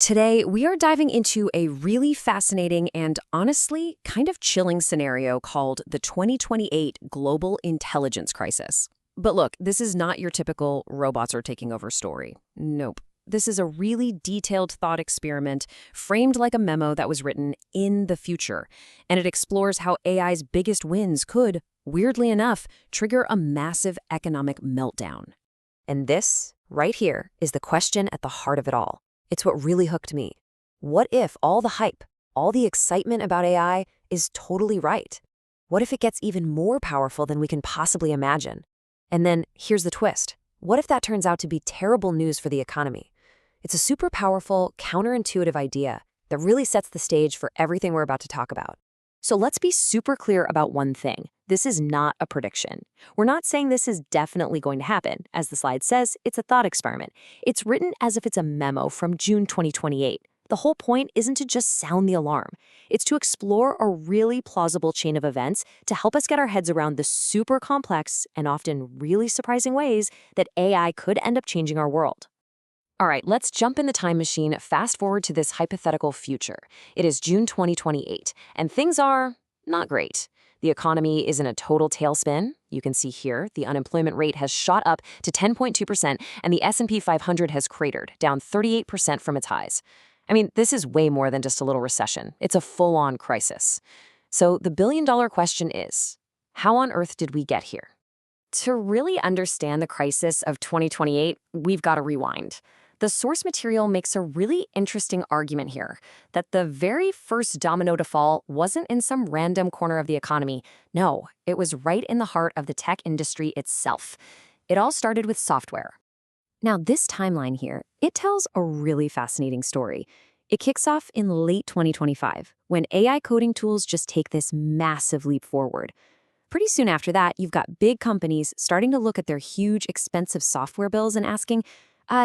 Today, we are diving into a really fascinating and honestly kind of chilling scenario called the 2028 Global Intelligence Crisis. But look, this is not your typical robots are taking over story. Nope. This is a really detailed thought experiment framed like a memo that was written in the future. And it explores how AI's biggest wins could, weirdly enough, trigger a massive economic meltdown. And this, right here, is the question at the heart of it all. It's what really hooked me. What if all the hype, all the excitement about AI is totally right? What if it gets even more powerful than we can possibly imagine? And then here's the twist. What if that turns out to be terrible news for the economy? It's a super powerful, counterintuitive idea that really sets the stage for everything we're about to talk about. So let's be super clear about one thing. This is not a prediction. We're not saying this is definitely going to happen. As the slide says, it's a thought experiment. It's written as if it's a memo from June 2028. The whole point isn't to just sound the alarm. It's to explore a really plausible chain of events to help us get our heads around the super complex and often really surprising ways that AI could end up changing our world. All right, let's jump in the time machine, fast forward to this hypothetical future. It is June 2028, and things are not great. The economy is in a total tailspin. You can see here, the unemployment rate has shot up to 10.2%, and the S&P 500 has cratered, down 38% from its highs. I mean, this is way more than just a little recession. It's a full-on crisis. So the billion-dollar question is, how on earth did we get here? To really understand the crisis of 2028, we've got to rewind. The source material makes a really interesting argument here, that the very first domino to fall wasn't in some random corner of the economy. No, it was right in the heart of the tech industry itself. It all started with software. Now, this timeline here, it tells a really fascinating story. It kicks off in late 2025, when AI coding tools just take this massive leap forward. Pretty soon after that, you've got big companies starting to look at their huge, expensive software bills and asking,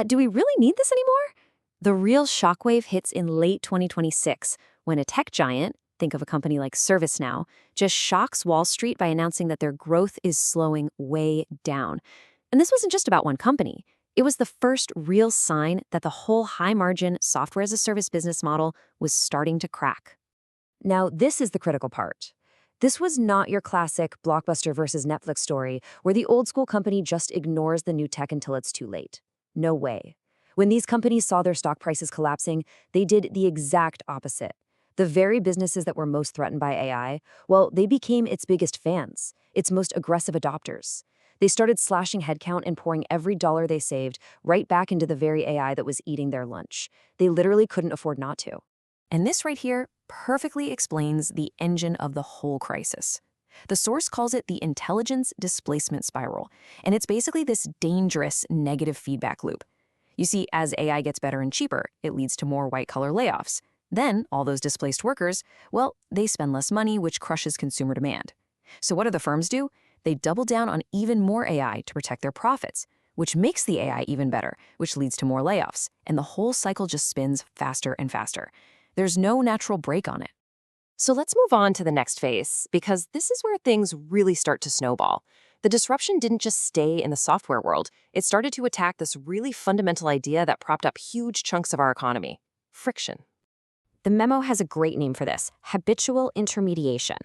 do we really need this anymore? The real shockwave hits in late 2026 when a tech giant, think of a company like ServiceNow, just shocks Wall Street by announcing that their growth is slowing way down. And this wasn't just about one company. It was the first real sign that the whole high-margin software-as-a-service business model was starting to crack. Now, this is the critical part. This was not your classic Blockbuster versus Netflix story where the old-school company just ignores the new tech until it's too late. No way. When these companies saw their stock prices collapsing, they did the exact opposite. The very businesses that were most threatened by AI, well, they became its biggest fans, its most aggressive adopters. They started slashing headcount and pouring every dollar they saved right back into the very AI that was eating their lunch. They literally couldn't afford not to. And this right here perfectly explains the engine of the whole crisis. The source calls it the intelligence displacement spiral, and it's basically this dangerous negative feedback loop. You see, as AI gets better and cheaper, it leads to more white-collar layoffs. Then, all those displaced workers, well, they spend less money, which crushes consumer demand. So what do the firms do? They double down on even more AI to protect their profits, which makes the AI even better, which leads to more layoffs, and the whole cycle just spins faster and faster. There's no natural break on it. So let's move on to the next phase, because this is where things really start to snowball. The disruption didn't just stay in the software world. It started to attack this really fundamental idea that propped up huge chunks of our economy: friction. The memo has a great name for this: habitual intermediation.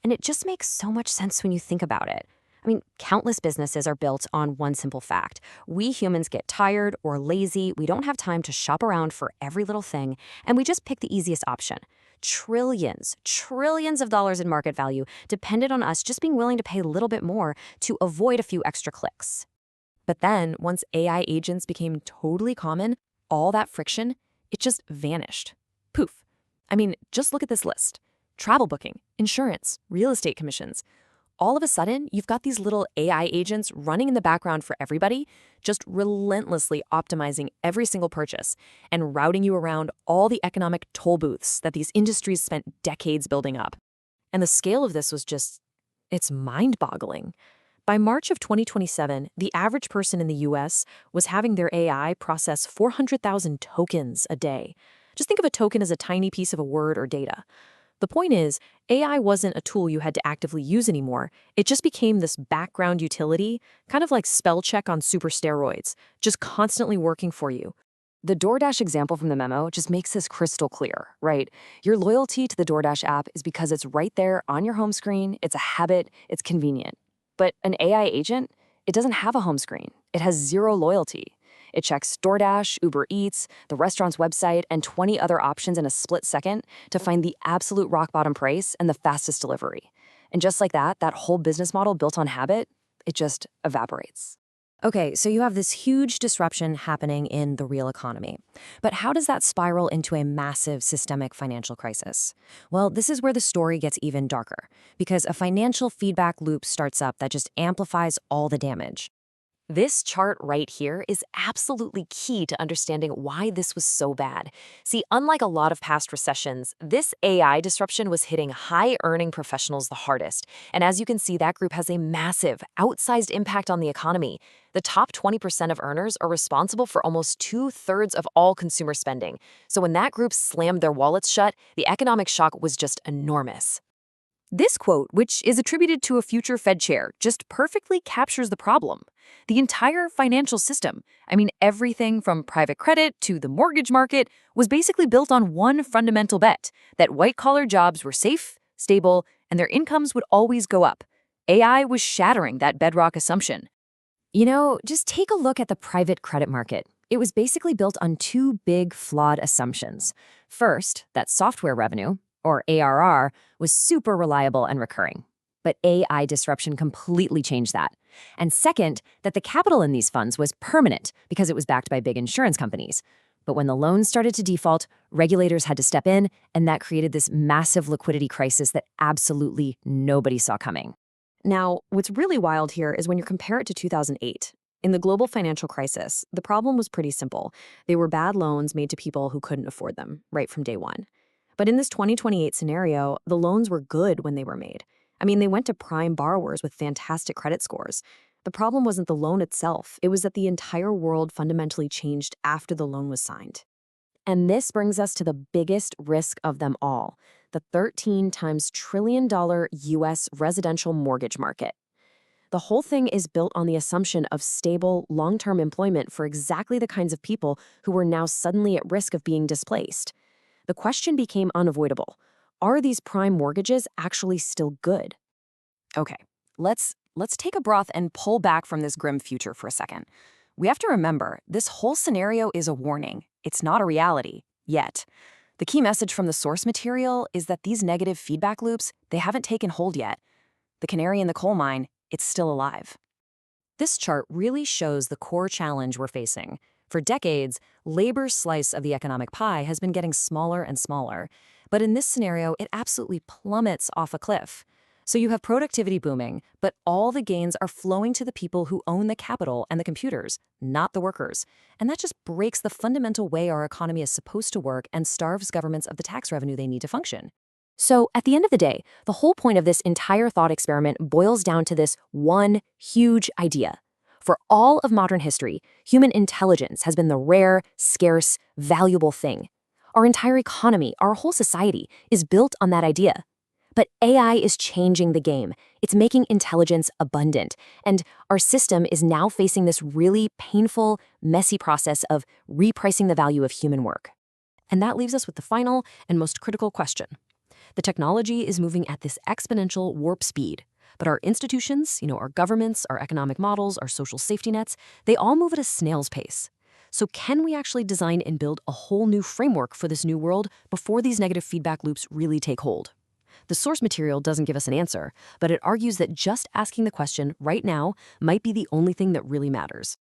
And it just makes so much sense when you think about it. I mean, countless businesses are built on one simple fact. We humans get tired or lazy, we don't have time to shop around for every little thing, and we just pick the easiest option. Trillions of dollars in market value depended on us just being willing to pay a little bit more to avoid a few extra clicks. But then, once AI agents became totally common, all that friction, it just vanished. Poof. I mean, just look at this list. Travel booking, insurance, real estate commissions. All of a sudden, you've got these little AI agents running in the background for everybody, just relentlessly optimizing every single purchase and routing you around all the economic toll booths that these industries spent decades building up. And the scale of this was it's mind-boggling. By March of 2027, the average person in the US was having their AI process 400,000 tokens a day. Just think of a token as a tiny piece of a word or data. The point is, AI wasn't a tool you had to actively use anymore. It just became this background utility, kind of like spell check on super steroids, just constantly working for you. The DoorDash example from the memo just makes this crystal clear, right? Your loyalty to the DoorDash app is because it's right there on your home screen, it's a habit, it's convenient. But an AI agent, it doesn't have a home screen. It has zero loyalty. It checks DoorDash, Uber Eats, the restaurant's website, and 20 other options in a split second to find the absolute rock bottom price and the fastest delivery. And just like that whole business model built on habit, it just evaporates. Okay, so you have this huge disruption happening in the real economy. But how does that spiral into a massive systemic financial crisis? Well, this is where the story gets even darker, because a financial feedback loop starts up that just amplifies all the damage. This chart right here is absolutely key to understanding why this was so bad. See, unlike a lot of past recessions, this AI disruption was hitting high-earning professionals the hardest. And as you can see, that group has a massive, outsized impact on the economy. The top 20% of earners are responsible for almost 2/3 of all consumer spending. So when that group slammed their wallets shut, the economic shock was just enormous. This quote, which is attributed to a future Fed chair, just perfectly captures the problem. The entire financial system, everything from private credit to the mortgage market, was basically built on one fundamental bet, that white-collar jobs were safe, stable, and their incomes would always go up. AI was shattering that bedrock assumption. Just take a look at the private credit market. It was basically built on two big, flawed assumptions. First, that software revenue, or ARR, was super reliable and recurring. But AI disruption completely changed that. And second, that the capital in these funds was permanent because it was backed by big insurance companies. But when the loans started to default, regulators had to step in, and that created this massive liquidity crisis that absolutely nobody saw coming. Now, what's really wild here is when you compare it to 2008. In the global financial crisis, the problem was pretty simple. They were bad loans made to people who couldn't afford them, right from day one. But in this 2028 scenario, the loans were good when they were made. They went to prime borrowers with fantastic credit scores. The problem wasn't the loan itself. It was that the entire world fundamentally changed after the loan was signed. And this brings us to the biggest risk of them all, the 13 times trillion-dollar U.S. residential mortgage market. The whole thing is built on the assumption of stable, long-term employment for exactly the kinds of people who were now suddenly at risk of being displaced. The question became unavoidable. Are these prime mortgages actually still good? Okay, let's take a breath and pull back from this grim future for a second. We have to remember, this whole scenario is a warning. It's not a reality, yet. The key message from the source material is that these negative feedback loops, they haven't taken hold yet. The canary in the coal mine, it's still alive. This chart really shows the core challenge we're facing. For decades, labor's slice of the economic pie has been getting smaller and smaller. But in this scenario, it absolutely plummets off a cliff. So you have productivity booming, but all the gains are flowing to the people who own the capital and the computers, not the workers. And that just breaks the fundamental way our economy is supposed to work and starves governments of the tax revenue they need to function. So at the end of the day, the whole point of this entire thought experiment boils down to this one huge idea. For all of modern history, human intelligence has been the rare, scarce, valuable thing. Our entire economy, our whole society, is built on that idea. But AI is changing the game. It's making intelligence abundant. And our system is now facing this really painful, messy process of repricing the value of human work. And that leaves us with the final and most critical question. The technology is moving at this exponential warp speed. But our institutions, our governments, our economic models, our social safety nets, they all move at a snail's pace. So can we actually design and build a whole new framework for this new world before these negative feedback loops really take hold? The source material doesn't give us an answer, but it argues that just asking the question right now might be the only thing that really matters.